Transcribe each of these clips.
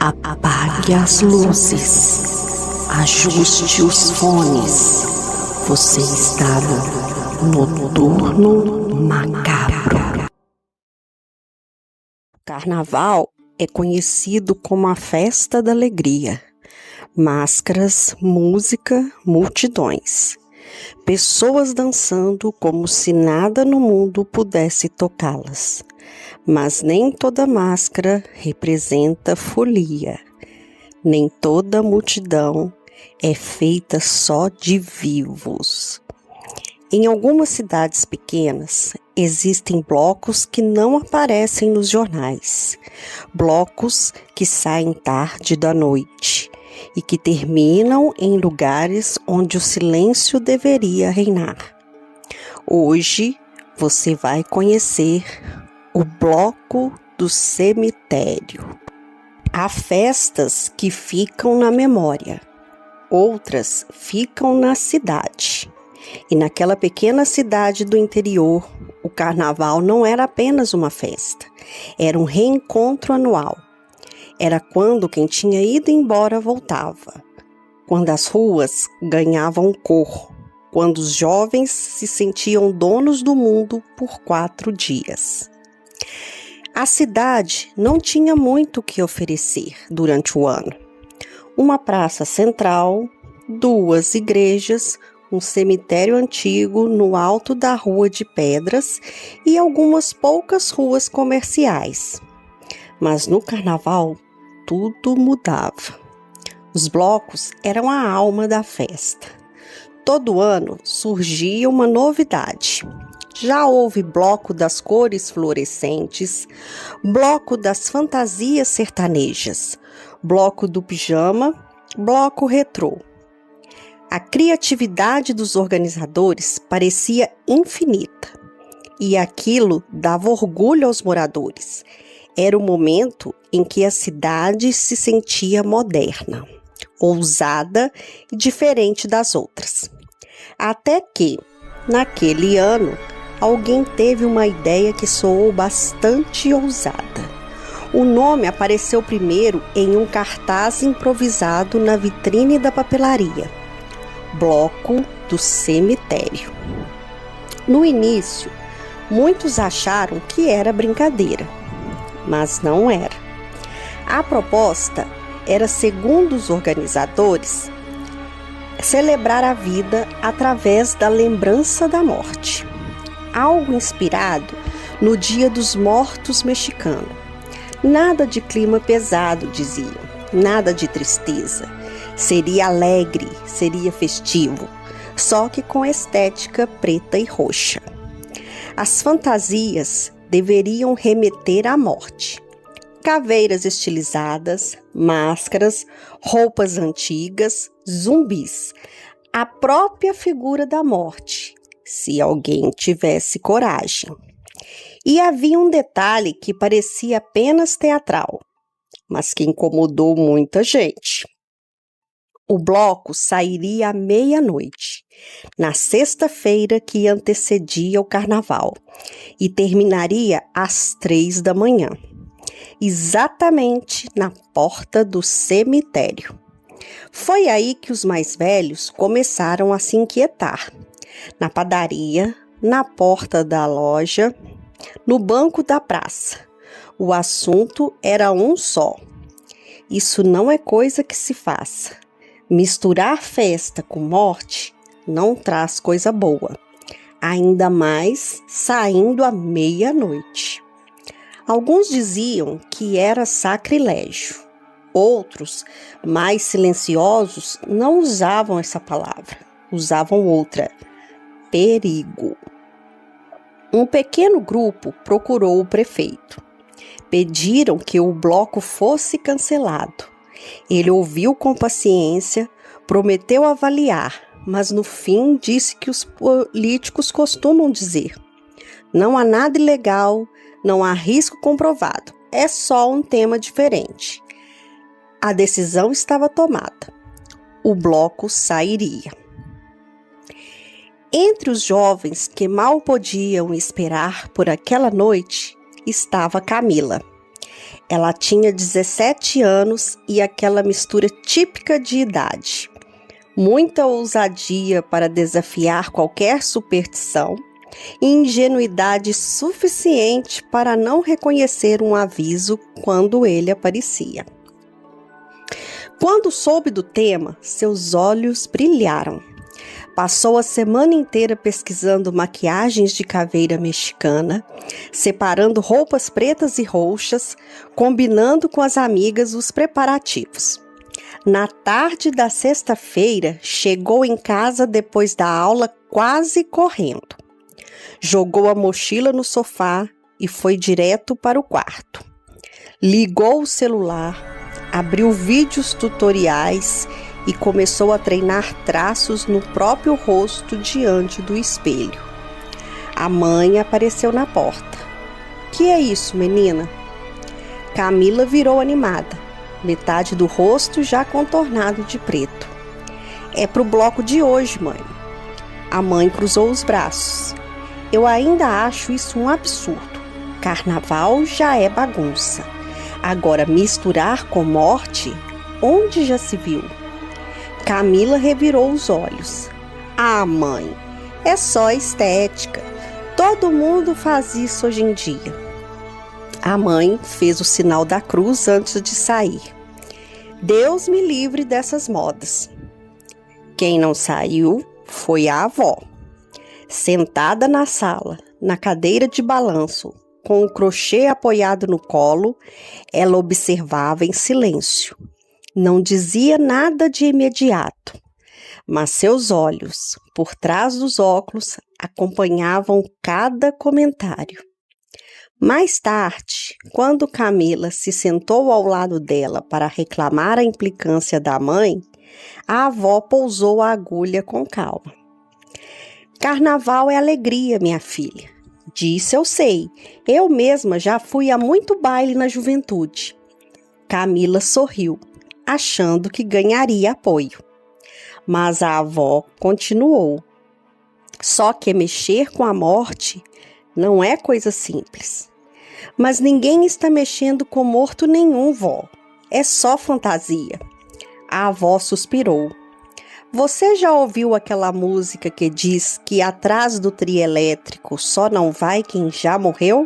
Apague as luzes, ajuste os fones. Você está no Noturno Macabro. Carnaval é conhecido como a festa da alegria. Máscaras, música, multidões. Pessoas dançando como se nada no mundo pudesse tocá-las. Mas nem toda máscara representa folia. Nem toda multidão é feita só de vivos. Em algumas cidades pequenas, existem blocos que não aparecem nos jornais. Blocos que saem tarde da noite e que terminam em lugares onde o silêncio deveria reinar. Hoje você vai conhecer o Bloco do Cemitério. Há festas que ficam na memória, outras ficam na cidade. E naquela pequena cidade do interior, o carnaval não era apenas uma festa, era um reencontro anual. Era quando quem tinha ido embora voltava, quando as ruas ganhavam cor, quando os jovens se sentiam donos do mundo por 4 dias. A cidade não tinha muito o que oferecer durante o ano. Uma praça central, 2 igrejas, um cemitério antigo no alto da Rua de Pedras e algumas poucas ruas comerciais. Mas no carnaval, tudo mudava. Os blocos eram a alma da festa. Todo ano surgia uma novidade. Já houve bloco das cores fluorescentes, bloco das fantasias sertanejas, bloco do pijama, bloco retrô. A criatividade dos organizadores parecia infinita e aquilo dava orgulho aos moradores. Era o momento em que a cidade se sentia moderna, ousada e diferente das outras. Até que, naquele ano, alguém teve uma ideia que soou bastante ousada. O nome apareceu primeiro em um cartaz improvisado na vitrine da papelaria. Bloco do Cemitério. No início, muitos acharam que era brincadeira, mas não era. A proposta era, segundo os organizadores, celebrar a vida através da lembrança da morte. Algo inspirado no Dia dos Mortos mexicano. Nada de clima pesado, diziam, nada de tristeza. Seria alegre, seria festivo, só que com estética preta e roxa. As fantasias deveriam remeter à morte. Caveiras estilizadas, máscaras, roupas antigas, zumbis, a própria figura da morte, se alguém tivesse coragem. E havia um detalhe que parecia apenas teatral, mas que incomodou muita gente. O bloco sairia à meia-noite, na sexta-feira que antecedia o carnaval, e terminaria às 3 da manhã, exatamente na porta do cemitério. Foi aí que os mais velhos começaram a se inquietar. Na padaria, na porta da loja, no banco da praça. O assunto era um só. Isso não é coisa que se faça. Misturar festa com morte não traz coisa boa, ainda mais saindo à meia-noite. Alguns diziam que era sacrilégio. Outros, mais silenciosos, não usavam essa palavra, usavam outra: perigo. Um pequeno grupo procurou o prefeito. Pediram que o bloco fosse cancelado. Ele ouviu com paciência, prometeu avaliar, mas no fim disse que os políticos costumam dizer: não há nada ilegal, não há risco comprovado, é só um tema diferente. A decisão estava tomada. O bloco sairia. Entre os jovens que mal podiam esperar por aquela noite estava Camila. Ela tinha 17 anos e aquela mistura típica de idade. Muita ousadia para desafiar qualquer superstição e ingenuidade suficiente para não reconhecer um aviso quando ele aparecia. Quando soube do tema, seus olhos brilharam. Passou a semana inteira pesquisando maquiagens de caveira mexicana, separando roupas pretas e roxas, combinando com as amigas os preparativos. Na tarde da sexta-feira, chegou em casa depois da aula quase correndo. Jogou a mochila no sofá e foi direto para o quarto. Ligou o celular, abriu vídeos tutoriais e começou a treinar traços no próprio rosto diante do espelho. A mãe apareceu na porta. "Que é isso, menina?" Camila virou animada, metade do rosto já contornado de preto. "É pro bloco de hoje, mãe." A mãe cruzou os braços. "Eu ainda acho isso um absurdo. Carnaval já é bagunça. Agora misturar com morte, onde já se viu?" Camila revirou os olhos. "Ah, mãe, é só estética. Todo mundo faz isso hoje em dia." A mãe fez o sinal da cruz antes de sair. "Deus me livre dessas modas." Quem não saiu foi a avó. Sentada na sala, na cadeira de balanço, com o crochê apoiado no colo, ela observava em silêncio. Não dizia nada de imediato, mas seus olhos, por trás dos óculos, acompanhavam cada comentário. Mais tarde, quando Camila se sentou ao lado dela para reclamar a implicância da mãe, a avó pousou a agulha com calma. "Carnaval é alegria, minha filha. Disso eu sei. Eu mesma já fui a muito baile na juventude." Camila sorriu, achando que ganharia apoio. Mas a avó continuou. "Só que mexer com a morte não é coisa simples." "Mas ninguém está mexendo com morto nenhum, vó. É só fantasia." A avó suspirou. "Você já ouviu aquela música que diz que atrás do trio elétrico só não vai quem já morreu?"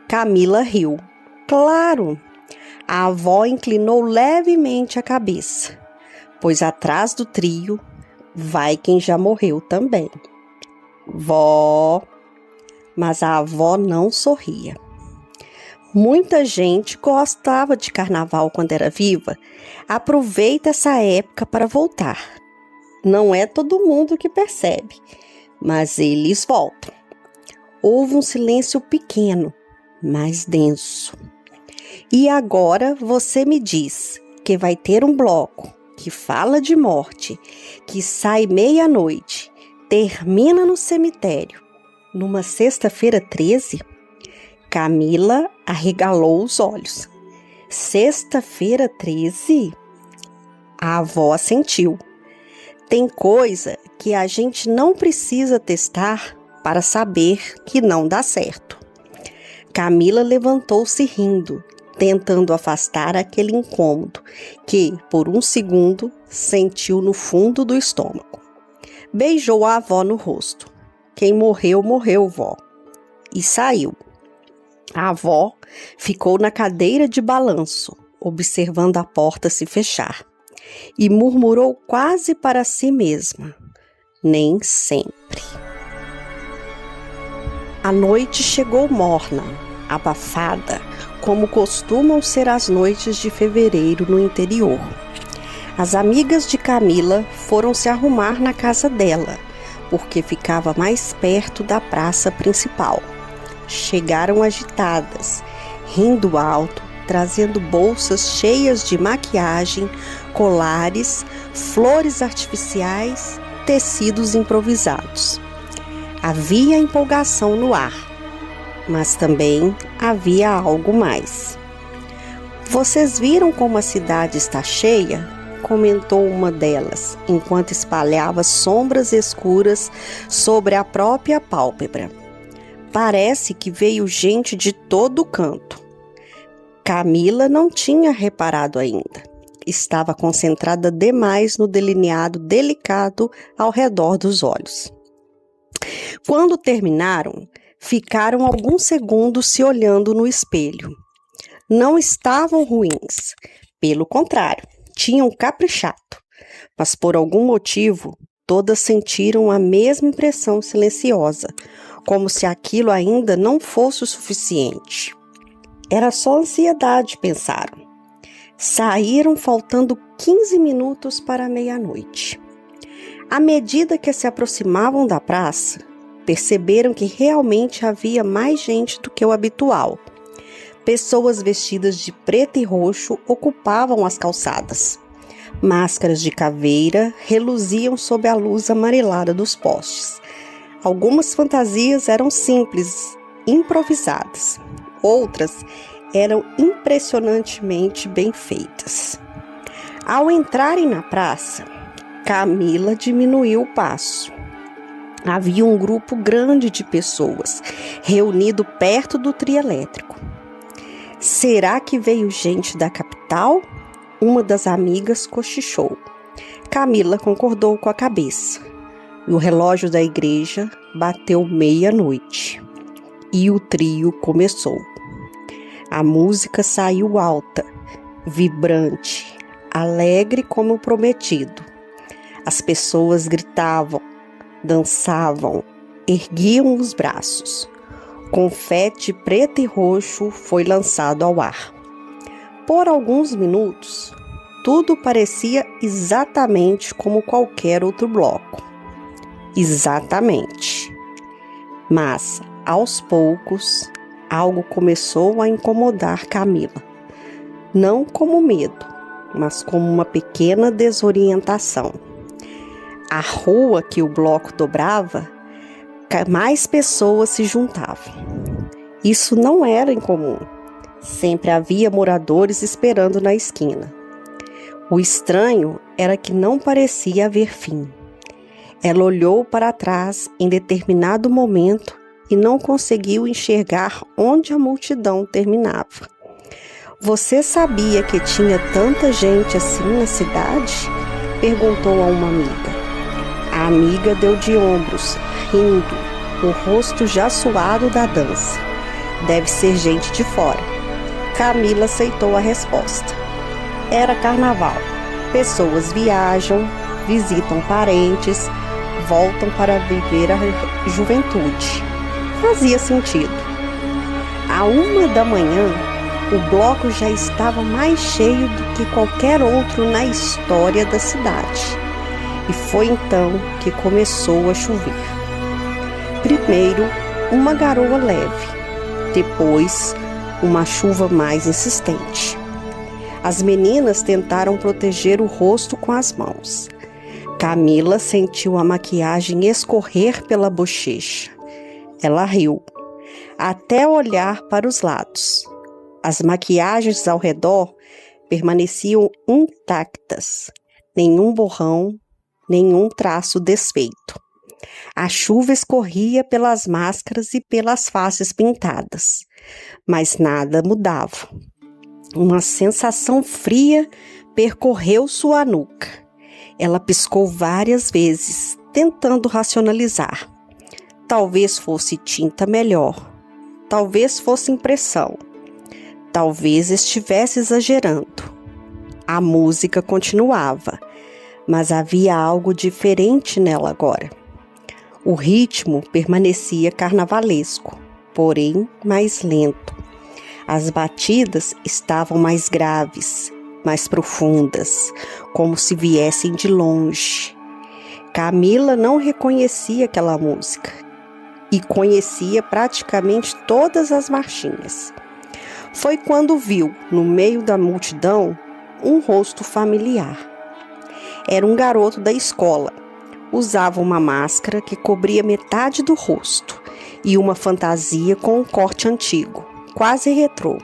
Camila riu. "Claro." A avó inclinou levemente a cabeça, pois atrás do trio vai quem já morreu também. "Vó." Mas a avó não sorria. Muita gente gostava de carnaval quando era viva. Aproveita essa época para voltar. Não é todo mundo que percebe, mas eles voltam. Houve um silêncio pequeno, mas denso. "E agora você me diz que vai ter um bloco que fala de morte, que sai meia-noite, termina no cemitério, numa sexta-feira 13? Camila arregalou os olhos. "Sexta-feira 13? A avó assentiu. "Tem coisa que a gente não precisa testar para saber que não dá certo." Camila levantou-se rindo, tentando afastar aquele incômodo que, por um segundo, sentiu no fundo do estômago. Beijou a avó no rosto. "Quem morreu, morreu, vó." E saiu. A avó ficou na cadeira de balanço, observando a porta se fechar, e murmurou quase para si mesma: "Nem sempre." A noite chegou morna, abafada, como costumam ser as noites de fevereiro no interior. As amigas de Camila foram se arrumar na casa dela, porque ficava mais perto da praça principal. Chegaram agitadas, rindo alto, trazendo bolsas cheias de maquiagem, colares, flores artificiais, tecidos improvisados. Havia empolgação no ar, mas também havia algo mais. "Vocês viram como a cidade está cheia?" comentou uma delas, enquanto espalhava sombras escuras sobre a própria pálpebra. "Parece que veio gente de todo canto." Camila não tinha reparado ainda. Estava concentrada demais no delineado delicado ao redor dos olhos. Quando terminaram, ficaram alguns segundos se olhando no espelho. Não estavam ruins, pelo contrário, tinham caprichado, mas por algum motivo, todas sentiram a mesma impressão silenciosa, como se aquilo ainda não fosse o suficiente. Era só ansiedade, pensaram. Saíram faltando 15 minutos para a meia-noite. À medida que se aproximavam da praça, perceberam que realmente havia mais gente do que o habitual. Pessoas vestidas de preto e roxo ocupavam as calçadas. Máscaras de caveira reluziam sob a luz amarelada dos postes. Algumas fantasias eram simples, improvisadas. Outras eram impressionantemente bem feitas. Ao entrarem na praça, Camila diminuiu o passo. Havia um grupo grande de pessoas reunido perto do trio elétrico. Será que veio gente da capital? Uma das amigas cochichou. Camila concordou com a cabeça. E o relógio da igreja bateu meia-noite. E o trio começou. A música saiu alta, vibrante, alegre como prometido. As pessoas gritavam, dançavam, erguiam os braços. Confete preto e roxo foi lançado ao ar. Por alguns minutos, tudo parecia exatamente como qualquer outro bloco. Exatamente. Mas, aos poucos, algo começou a incomodar Camila. Não como medo, mas como uma pequena desorientação. A rua que o bloco dobrava, mais pessoas se juntavam. Isso não era incomum. Sempre havia moradores esperando na esquina. O estranho era que não parecia haver fim. Ela olhou para trás em determinado momento e não conseguiu enxergar onde a multidão terminava. Você sabia que tinha tanta gente assim na cidade? Perguntou a uma amiga. A amiga deu de ombros, rindo, o rosto já suado da dança. Deve ser gente de fora. Camila aceitou a resposta. Era carnaval. Pessoas viajam, visitam parentes, voltam para viver a juventude. Fazia sentido. À 1h o bloco já estava mais cheio do que qualquer outro na história da cidade. E foi então que começou a chover. Primeiro, uma garoa leve. Depois, uma chuva mais insistente. As meninas tentaram proteger o rosto com as mãos. Camila sentiu a maquiagem escorrer pela bochecha. Ela riu, até olhar para os lados. As maquiagens ao redor permaneciam intactas. Nenhum borrão, nenhum traço desfeito. A chuva escorria pelas máscaras e pelas faces pintadas, mas nada mudava. Uma sensação fria percorreu sua nuca. Ela piscou várias vezes, tentando racionalizar. Talvez fosse tinta melhor. Talvez fosse impressão. Talvez estivesse exagerando. A música continuava, mas havia algo diferente nela agora. O ritmo permanecia carnavalesco, porém mais lento. As batidas estavam mais graves, mais profundas, como se viessem de longe. Camila não reconhecia aquela música e conhecia praticamente todas as marchinhas. Foi quando viu, no meio da multidão, um rosto familiar. Era um garoto da escola. Usava uma máscara que cobria metade do rosto e uma fantasia com um corte antigo, quase retrô.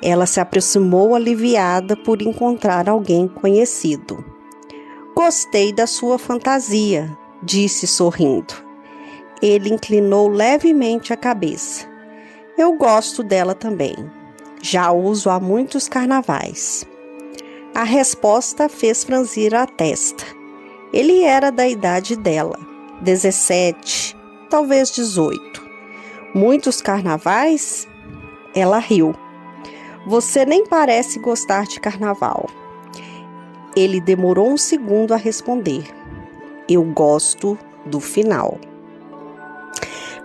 Ela se aproximou aliviada por encontrar alguém conhecido. "Gostei da sua fantasia", disse sorrindo. Ele inclinou levemente a cabeça. "Eu gosto dela também. Já uso há muitos carnavais. A resposta fez franzir a testa. Ele era da idade dela, 17, talvez 18. Muitos carnavais? Ela riu. Você nem parece gostar de carnaval. Ele demorou um segundo a responder. Eu gosto do final.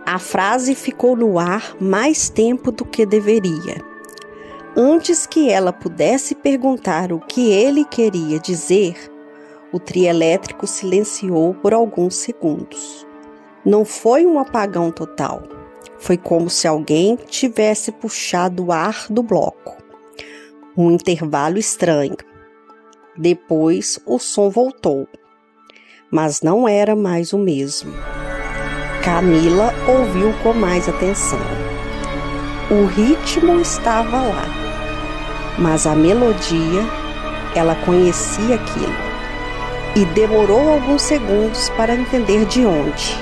A frase ficou no ar mais tempo do que deveria. Antes que ela pudesse perguntar o que ele queria dizer, o trio elétrico silenciou por alguns segundos. Não foi um apagão total. Foi como se alguém tivesse puxado o ar do bloco. Um intervalo estranho. Depois o som voltou. Mas não era mais o mesmo. Camila ouviu com mais atenção. O ritmo estava lá, mas a melodia, ela conhecia aquilo e demorou alguns segundos para entender de onde.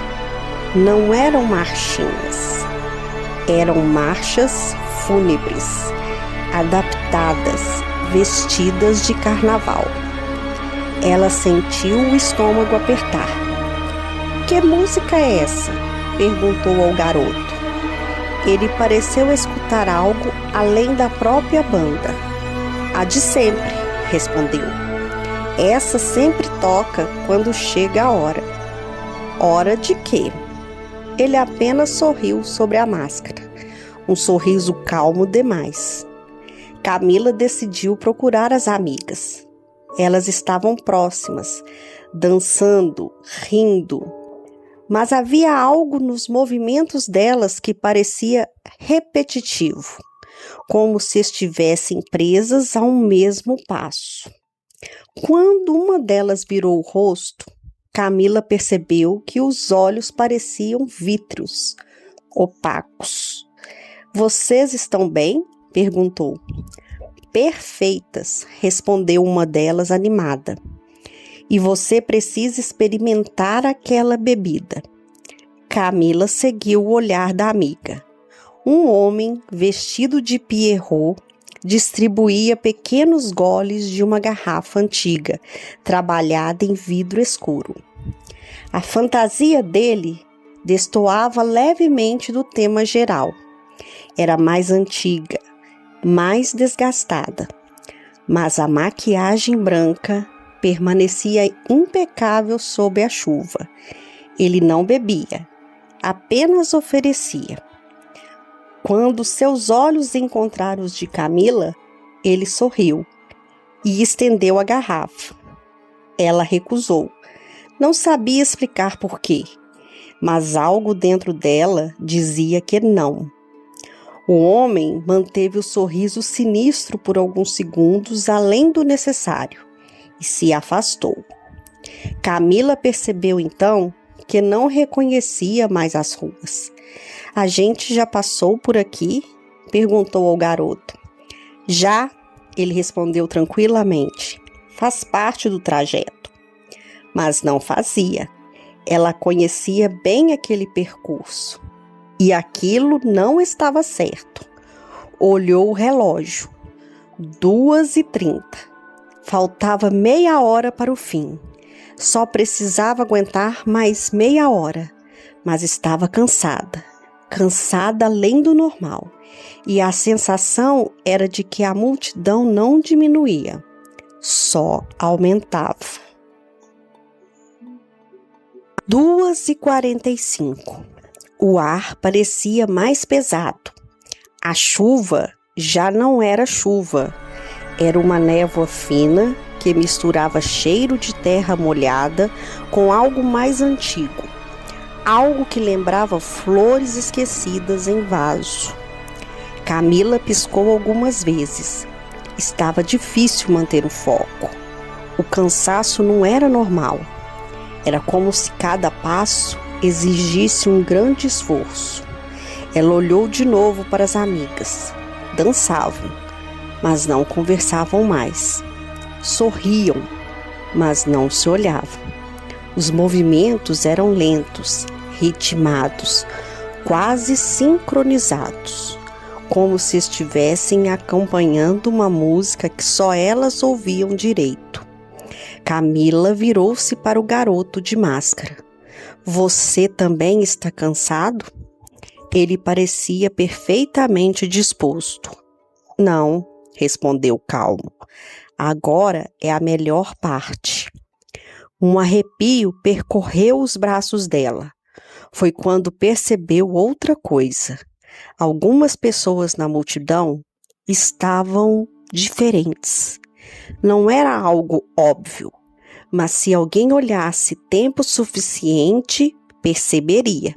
Não eram marchinhas, eram marchas fúnebres, adaptadas, vestidas de carnaval. Ela sentiu o estômago apertar. Que música é essa? Perguntou ao garoto. Ele pareceu escutar algo além da própria banda. A de sempre, respondeu. Essa sempre toca quando chega a hora. Hora de quê? Ele apenas sorriu sobre a máscara. Um sorriso calmo demais. Camila decidiu procurar as amigas. Elas estavam próximas, dançando, rindo. Mas havia algo nos movimentos delas que parecia repetitivo, como se estivessem presas a um mesmo passo. Quando uma delas virou o rosto, Camila percebeu que os olhos pareciam vítreos, opacos. Vocês estão bem? Perguntou. Perfeitas, respondeu uma delas animada. E você precisa experimentar aquela bebida. Camila seguiu o olhar da amiga. Um homem vestido de Pierrot distribuía pequenos goles de uma garrafa antiga, trabalhada em vidro escuro. A fantasia dele destoava levemente do tema geral. Era mais antiga, mais desgastada, mas a maquiagem branca permanecia impecável sob a chuva. Ele não bebia, apenas oferecia. Quando seus olhos encontraram os de Camila, ele sorriu e estendeu a garrafa. Ela recusou. Não sabia explicar por quê, mas algo dentro dela dizia que não. O homem manteve o sorriso sinistro por alguns segundos além do necessário e se afastou. Camila percebeu então que não reconhecia mais as ruas. A gente já passou por aqui? Perguntou ao garoto. Já, ele respondeu tranquilamente. Faz parte do trajeto. Mas não fazia. Ela conhecia bem aquele percurso. E aquilo não estava certo. Olhou o relógio. 2h30. Faltava meia hora para o fim. Só precisava aguentar mais meia hora. Mas estava cansada. Cansada além do normal. E a sensação era de que a multidão não diminuía. Só aumentava. 2h45. O ar parecia mais pesado. A chuva já não era chuva. Era uma névoa fina que misturava cheiro de terra molhada com algo mais antigo. Algo que lembrava flores esquecidas em vaso. Camila piscou algumas vezes. Estava difícil manter o foco. O cansaço não era normal. Era como se cada passo exigisse um grande esforço. Ela olhou de novo para as amigas. Dançavam, mas não conversavam mais. Sorriam, mas não se olhavam. Os movimentos eram lentos, ritmados, quase sincronizados. como se estivessem acompanhando uma música que só elas ouviam direito. Camila virou-se para o garoto de máscara. Você também está cansado? Ele parecia perfeitamente disposto. Não, respondeu calmo. Agora é a melhor parte. Um arrepio percorreu os braços dela. Foi quando percebeu outra coisa. Algumas pessoas na multidão estavam diferentes. Não era algo óbvio, mas se alguém olhasse tempo suficiente, perceberia.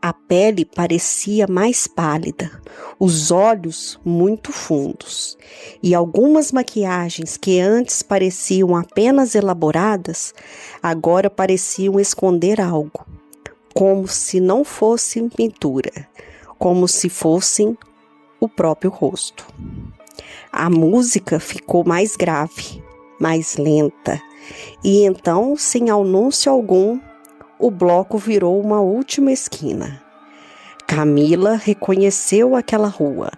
A pele parecia mais pálida, os olhos muito fundos, e algumas maquiagens que antes pareciam apenas elaboradas, agora pareciam esconder algo, como se não fossem pintura, como se fossem o próprio rosto. A música ficou mais grave, mais lenta, e então, sem anúncio algum, o bloco virou uma última esquina. Camila reconheceu aquela rua.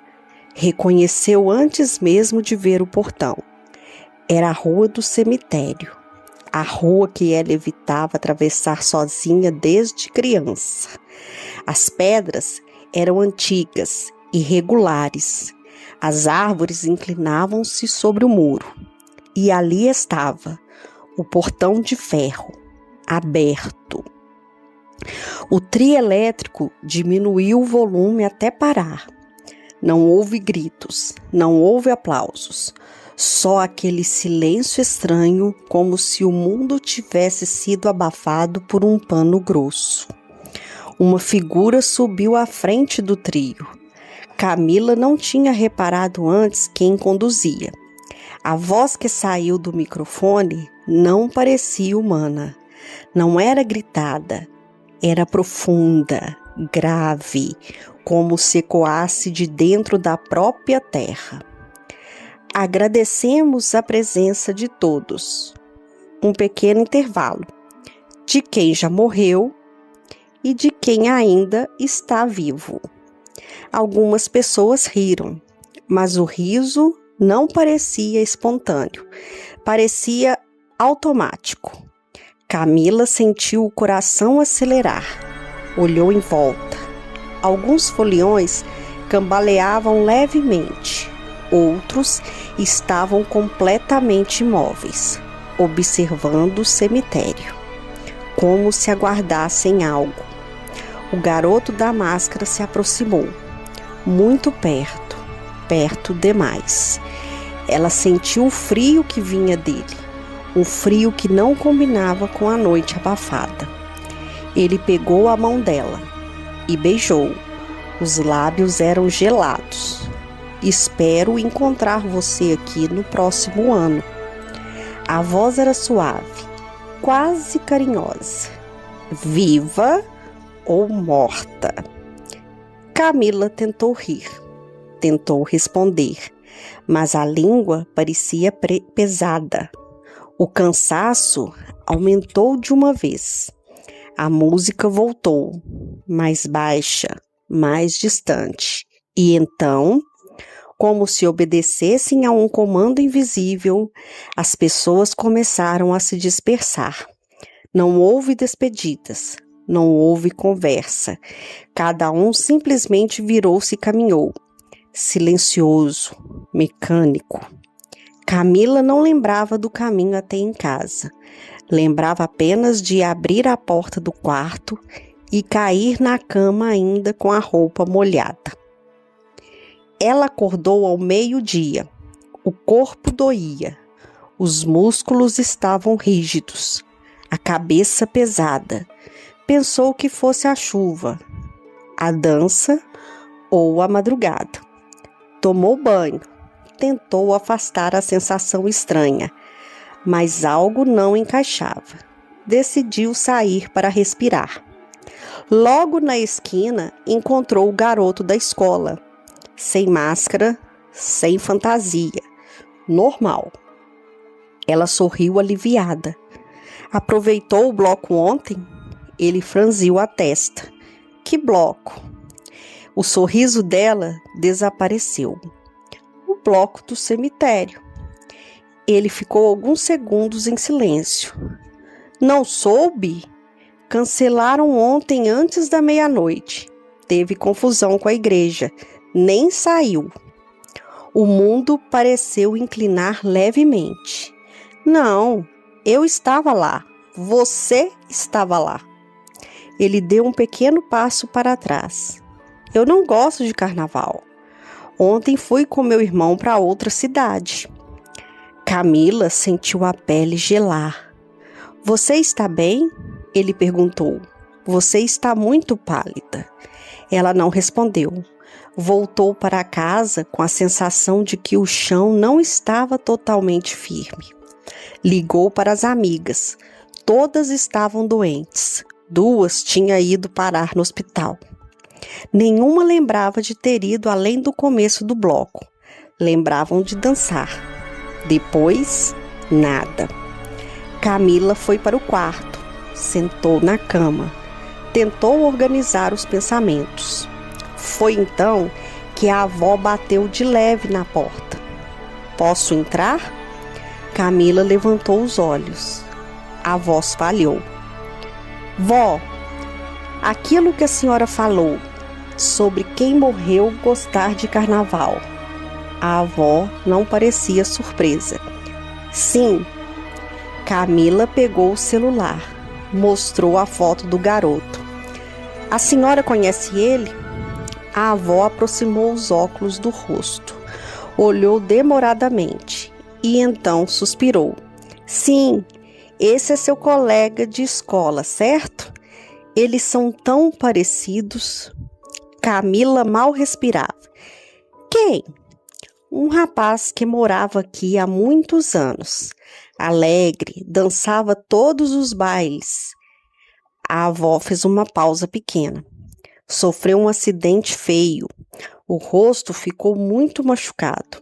Reconheceu antes mesmo de ver o portão. Era a rua do cemitério. A rua que ela evitava atravessar sozinha desde criança. As pedras eram antigas, irregulares. As árvores inclinavam-se sobre o muro. E ali estava o portão de ferro, aberto. O trio elétrico diminuiu o volume até parar. Não houve gritos, não houve aplausos. Só aquele silêncio estranho, como se o mundo tivesse sido abafado por um pano grosso. Uma figura subiu à frente do trio. Camila não tinha reparado antes quem conduzia. A voz que saiu do microfone não parecia humana. Não era gritada. Era profunda, grave, como se ecoasse de dentro da própria terra. Agradecemos a presença de todos. Um pequeno intervalo. De quem já morreu e de quem ainda está vivo. Algumas pessoas riram, mas o riso não parecia espontâneo. Parecia automático. Camila sentiu o coração acelerar. Olhou em volta. Alguns foliões cambaleavam levemente. Outros estavam completamente imóveis, observando o cemitério, como se aguardassem algo. O garoto da máscara se aproximou, muito perto, perto demais. Ela sentiu o frio que vinha dele. Um frio que não combinava com a noite abafada. Ele pegou a mão dela e beijou. Os lábios eram gelados. Espero encontrar você aqui no próximo ano. A voz era suave, quase carinhosa. Viva ou morta? Camila tentou rir, tentou responder, mas a língua parecia pesada. O cansaço aumentou de uma vez. A música voltou, mais baixa, mais distante. E então, como se obedecessem a um comando invisível, as pessoas começaram a se dispersar. Não houve despedidas, não houve conversa. Cada um simplesmente virou-se e caminhou, silencioso, mecânico. Camila não lembrava do caminho até em casa. Lembrava apenas de abrir a porta do quarto e cair na cama ainda com a roupa molhada. Ela acordou ao meio-dia. O corpo doía. Os músculos estavam rígidos. A cabeça pesada. Pensou que fosse a chuva, a dança ou a madrugada. Tomou banho. Tentou afastar a sensação estranha, mas algo não encaixava. Decidiu sair para respirar. Logo na esquina, encontrou o garoto da escola, sem máscara, sem fantasia, normal. Ela sorriu aliviada. Aproveitou o bloco ontem? Ele franziu a testa. Que bloco? O sorriso dela desapareceu. O bloco do cemitério. Ele ficou alguns segundos em silêncio. Não soube? Cancelaram ontem antes da meia-noite. Teve confusão com a igreja. Nem saiu. O mundo pareceu inclinar levemente. Não, eu estava lá. Você estava lá. Ele deu um pequeno passo para trás. Eu não gosto de carnaval. Ontem fui com meu irmão para outra cidade. Camila sentiu a pele gelar. Você está bem? Ele perguntou. Você está muito pálida. Ela não respondeu. Voltou para casa com a sensação de que o chão não estava totalmente firme. Ligou para as amigas. Todas estavam doentes. 2 tinham ido parar no hospital. Nenhuma lembrava de ter ido além do começo do bloco. Lembravam de dançar. Depois, nada. Camila foi para o quarto. Sentou na cama. Tentou organizar os pensamentos. Foi então que a avó bateu de leve na porta. Posso entrar? Camila levantou os olhos. A voz falhou. Vó, aquilo que a senhora falou sobre quem morreu gostar de carnaval. A avó não parecia surpresa. Sim. Camila pegou o celular. Mostrou a foto do garoto. A senhora conhece ele? A avó aproximou os óculos do rosto, olhou demoradamente e então suspirou. Sim, esse é seu colega de escola, certo? Eles são tão parecidos. Camila mal respirava. Quem? Um rapaz que morava aqui há muitos anos. Alegre, dançava todos os bailes. A avó fez uma pausa pequena. Sofreu um acidente feio. O rosto ficou muito machucado.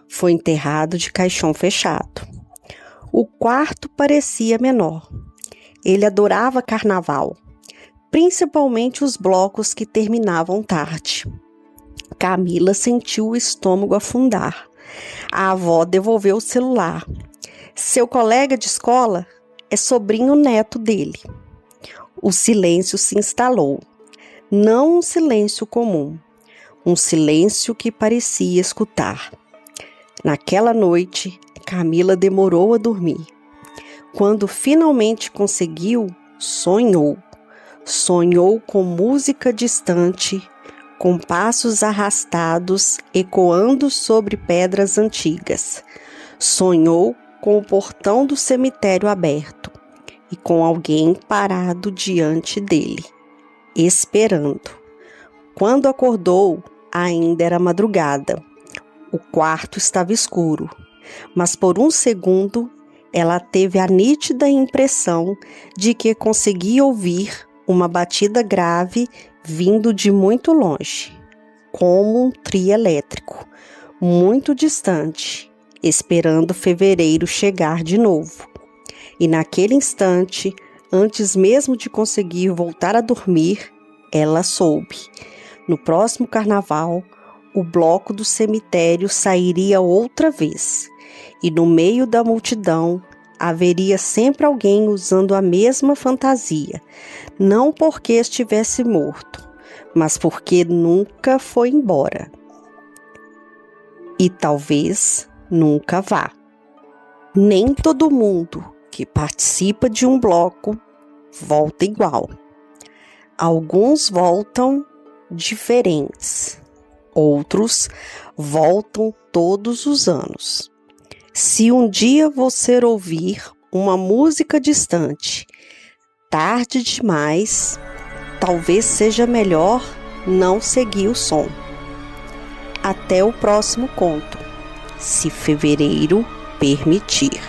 Foi enterrado de caixão fechado. O quarto parecia menor. Ele adorava carnaval, principalmente os blocos que terminavam tarde. Camila sentiu o estômago afundar. A avó devolveu o celular. Seu colega de escola é sobrinho neto dele. O silêncio se instalou. Não um silêncio comum, um silêncio que parecia escutar. Naquela noite, Camila demorou a dormir. Quando finalmente conseguiu, sonhou. Sonhou com música distante, com passos arrastados ecoando sobre pedras antigas. Sonhou com o portão do cemitério aberto e com alguém parado diante dele, esperando. Quando acordou, ainda era madrugada. O quarto estava escuro, mas por um segundo ela teve a nítida impressão de que conseguia ouvir uma batida grave vindo de muito longe, como um trio elétrico, muito distante, esperando fevereiro chegar de novo. E naquele instante, antes mesmo de conseguir voltar a dormir, ela soube. No próximo carnaval, o bloco do cemitério sairia outra vez, e no meio da multidão haveria sempre alguém usando a mesma fantasia, não porque estivesse morto, mas porque nunca foi embora. E talvez nunca vá. Nem todo mundo que participa de um bloco volta igual. Alguns voltam diferentes, outros voltam todos os anos. Se um dia você ouvir uma música distante, tarde demais, talvez seja melhor não seguir o som. Até o próximo conto, se fevereiro permitir.